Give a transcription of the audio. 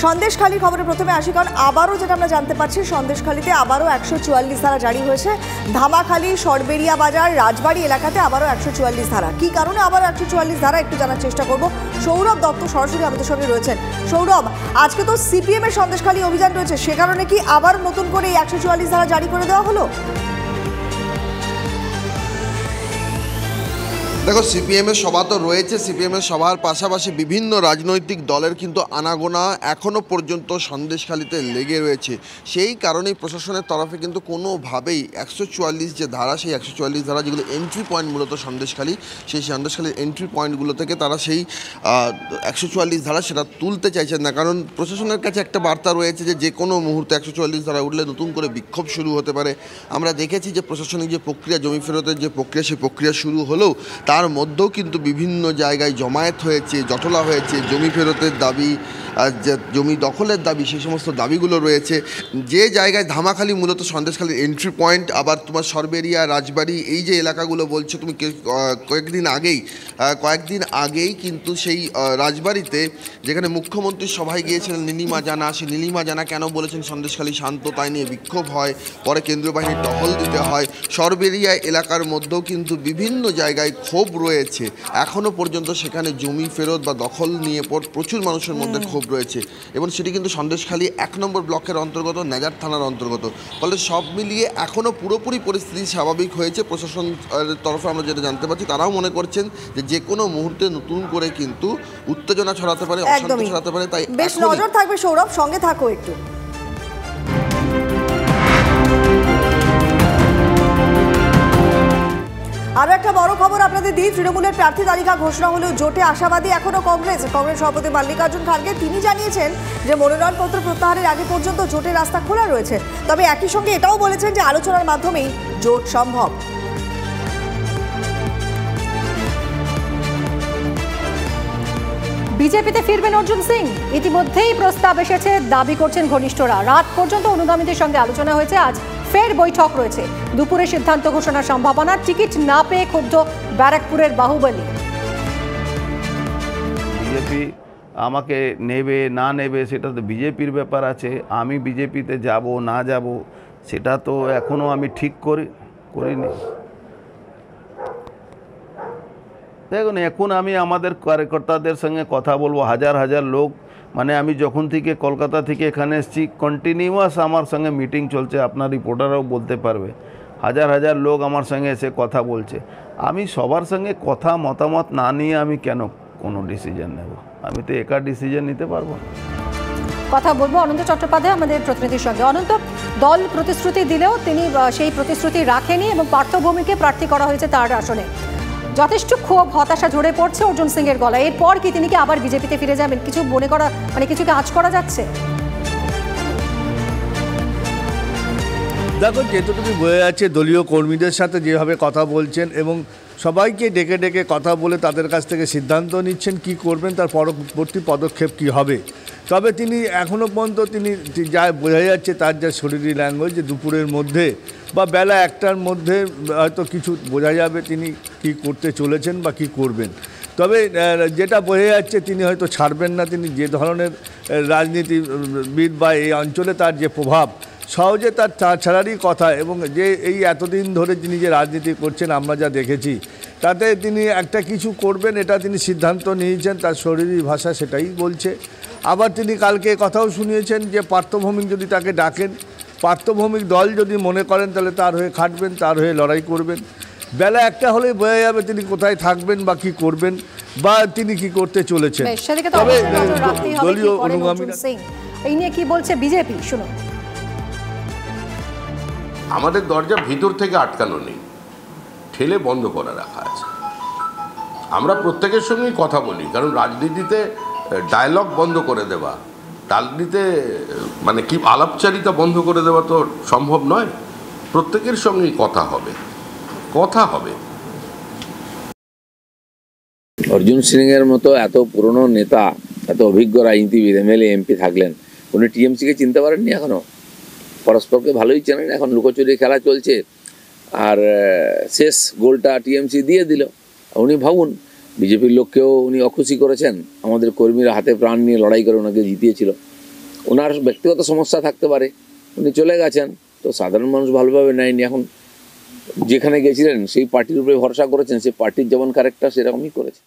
সন্দেশখালীর খবরে প্রথমে আসি, কারণ আবারও যেটা আমরা জানতে পারছি, সন্দেশখালীতে আবারও 144 ধারা জারি হয়েছে। ধামাখালী, সরবেরিয়া বাজার, রাজবাড়ি এলাকাতে আবারও 144 ধারা। কি কারণে আবারও 144 ধারা একটু জানার চেষ্টা করব। সৌরভ দত্ত সরাসরি আমাদের সঙ্গে রয়েছেন। সৌরভ, আজকে তো সিপিএম এর সন্দেশখালী অভিযান রয়েছে, সে কারণে কি আবার নতুন করে এই 144 ধারা জারি করে দেওয়া হলো? দেখো, সিপিএমের সভা তো রয়েছে, সিপিএমের সভার পাশাপাশি বিভিন্ন রাজনৈতিক দলের কিন্তু আনাগোনা এখনও পর্যন্ত সন্দেশখালীতে লেগে রয়েছে। সেই কারণেই প্রশাসনের তরফে কিন্তু কোনোভাবেই 144 যে ধারা, সেই 144 ধারা যেগুলো এন্ট্রি পয়েন্ট মূলত সন্দেশখালী, সেই সন্দেশখালীর এন্ট্রি পয়েন্টগুলো থেকে তারা সেই 144 ধারা সেটা তুলতে চাইছেন না। কারণ প্রশাসনের কাছে একটা বার্তা রয়েছে যে কোনো মুহূর্তে 144 ধারা উঠলে নতুন করে বিক্ষোভ শুরু হতে পারে। আমরা দেখেছি যে প্রশাসনিক যে প্রক্রিয়া, জমি ফেরতের যে প্রক্রিয়া, সেই প্রক্রিয়া শুরু হলেও তার মধ্যেও কিন্তু বিভিন্ন জায়গায় জমায়েত হয়েছে, জটলা হয়েছে, জমি ফেরতের দাবি, যে জমি দখলের দাবি, সেই সমস্ত দাবিগুলো রয়েছে। যে জায়গায় ধামাখালী মূলত সন্দেশখালীর এন্ট্রি পয়েন্ট, আবার তোমার সরবেরিয়া, রাজবাড়ি, এই যে এলাকাগুলো বলছো তুমি, কয়েকদিন আগেই কিন্তু সেই রাজবাড়িতে যেখানে মুখ্যমন্ত্রীর সভায় গিয়েছিলেন নীলিমা জানা, সেই নীলিমা জানা কেন বলেছেন সন্দেশখালী শান্ত, তাই নিয়ে বিক্ষোভ হয়, পরে কেন্দ্রীয় বাহিনীর টহল দিতে হয়। সরবেরিয়া এলাকার মধ্যেও কিন্তু বিভিন্ন জায়গায় ক্ষোভ রয়েছে, এখনও পর্যন্ত সেখানে জমি ফেরত বা দখল নিয়ে প্রচুর মানুষের মধ্যে ক্ষোভ রয়েছে, এবং সেটি কিন্তু সন্দেশখালী 1 নম্বর ব্লকের অন্তর্গত, নেজার থানার অন্তর্গত। ফলে সব মিলিয়ে এখনও পুরোপুরি পরিস্থিতি স্বাভাবিক হয়েছে। প্রশাসনের তরফে আমরা যেটা জানতে পারছি, তারাও মনে করছেন যে কোনো মুহূর্তে নতুন করে কিন্তু উত্তেজনা ছড়াতে পারে, অশান্তি ছড়াতে পারে। তাই বেশ নজর থাকবে। সৌরভ, সঙ্গে থাকো একটু। আরও একটা বড় খবর আপনাদের দিই, তৃণমূলের প্রার্থী তালিকা ঘোষণা হলেও জোটে আশাবাদী এখনও কংগ্রেস সভাপতি মাল্লিকার্জুন খাড়গে। তিনি জানিয়েছেন যে মনোনয়নপত্র প্রত্যাহারের আগে পর্যন্ত জোটের রাস্তা খোলা রয়েছে, তবে একই সঙ্গে এটাও বলেছেন যে আলোচনার মাধ্যমেই জোট সম্ভব। বিজেপিতে ফিরবেন অর্জুন সিং, ইতিমধ্যেই প্রস্তাব এসেছে, দাবি করছেন ঘনিষ্ঠরা। রাত পর্যন্ত অনুগামীদের সঙ্গে আলোচনা হয়েছে, আজ ফের বৈঠক রয়েছে। দুপুরে সিদ্ধান্ত ঘোষণার সম্ভাবনা। টিকিট না পেয়ে ক্ষুব্ধ ব্যারাকপুরের বাহুবলী। বিজেপি আমাকে নেবে না নেবে সেটা তো বিজেপির ব্যাপার আছে। আমি বিজেপিতে যাব না যাব সেটা তো এখনও আমি ঠিক করিনি। দেখুন, এখন আমি আমাদের কার্যকর্তাদের সঙ্গে কথা বলবো। হাজার হাজার লোক, মানে আমি যখন থেকে কলকাতা থেকে এখানে এসেছি, কন্টিনিউয়াস আমার সঙ্গে মিটিং চলছে, আপনার রিপোর্টাররাও বলতে পারবে। হাজার হাজার লোক আমার সঙ্গে এসে কথা বলছে। আমি সবার সঙ্গে কথা মতামত না নিয়ে আমি কেন কোনো ডিসিশন নেব? আমি তো একা ডিসিশন নিতে পারবো না। কথা বলবো অনন্ত চট্টোপাধ্যায় আমাদের প্রতিনিধির সঙ্গে। অনন্ত, দল প্রতিশ্রুতি দিলেও তিনি সেই প্রতিশ্রুতি রাখেনি এবং পার্থভূমিকে প্রার্থী করা হয়েছে তার আসনে। যথেষ্ট ক্ষোভ, হতাশা ঝরে পড়ছে অর্জুন সিং এর গলায়। এরপর কি তিনি কি আবার বিজেপিতে ফিরে যাবেন? কিছু মনে করা, মানে কিছু কি আঁচ করা যাচ্ছে? দেখো, যেটুকু বোঝা যাচ্ছে দলীয় কর্মীদের সাথে যেভাবে কথা বলছেন এবং সবাইকে ডেকে ডেকে কথা বলে তাদের কাছ থেকে সিদ্ধান্ত নিচ্ছেন কি করবেন, তার পরবর্তী পদক্ষেপ কি হবে। তবে তিনি এখনও পর্যন্ত তিনি যা বোঝা যাচ্ছে তার যা শরীরী ল্যাঙ্গুয়েজ, যে দুপুরের মধ্যে বা বেলা 1টার মধ্যে হয়তো কিছু বোঝা যাবে তিনি কি করতে চলেছেন বা কি করবেন। তবে যেটা বোঝা যাচ্ছে তিনি হয়তো ছাড়বেন না। তিনি যে ধরনের রাজনীতিবিদ বা এই অঞ্চলে তার যে প্রভাব, সহজে তার ছাড়ারই কথা, এবং যে এই এতদিন ধরে তিনি যে রাজনীতি করছেন আমরা যা দেখেছি, তাতে তিনি একটা কিছু করবেন এটা তিনি সিদ্ধান্ত নিয়েছেন, তার শরীরী ভাষা সেটাই বলছে। আবার তিনি কালকে কথাও শুনিয়েছেন যে পার্থভৌমিক যদি তাকে ডাকেন, পার্থভৌমিক দল যদি মনে করেন তাহলে তার হয়ে খাটবেন, তার হয়ে লড়াই করবেন। বেলা 1টা হলেই বোঝা যাবে তিনি কোথায় থাকবেন বা কী করবেন বা তিনি কি করতে চলেছেন। তবে দলীয় অনুগামীরা এই নিয়ে কি বলছে বিজেপি, শুনুন। আমাদের দরজা ভিতর থেকে আটকানো নেই, ঠেলে বন্ধ করা রাখা আছে। আমরা প্রত্যেকের সঙ্গেই কথা বলি, কারণ রাজনীতিতে ডায়লগ বন্ধ করে দেওয়া, রাজনীতিতে মানে কি আলাপচারিতা বন্ধ করে দেওয়া তো সম্ভব নয়। প্রত্যেকের সঙ্গেই কথা হবে। অর্জুন সিং এর মতো এত পুরনো নেতা, এত অভিজ্ঞ রাজনীতিবিদ, এমএলএ এমপি থাকলেন, উনি টিএমসিকে চিনতে পারেননি এখনো? পরস্পরকে ভালোই চেনেন। এখন লুকোচুরি খেলা চলছে, আর শেষ গোলটা টিএমসি দিয়ে দিল। উনি ভাবুন, বিজেপির লোককেও উনি অখুশি করেছেন। আমাদের কর্মীরা হাতে প্রাণ নিয়ে লড়াই করে ওনাকে জিতিয়েছিল। ওনার ব্যক্তিগত সমস্যা থাকতে পারে, উনি চলে গেছেন, তো সাধারণ মানুষ ভালোভাবে নেয়নি। এখন যেখানে গেছিলেন সেই পার্টির উপরে ভরসা করেছেন, সেই পার্টির যেমন ক্যারেক্টার সেরকমই করেছে।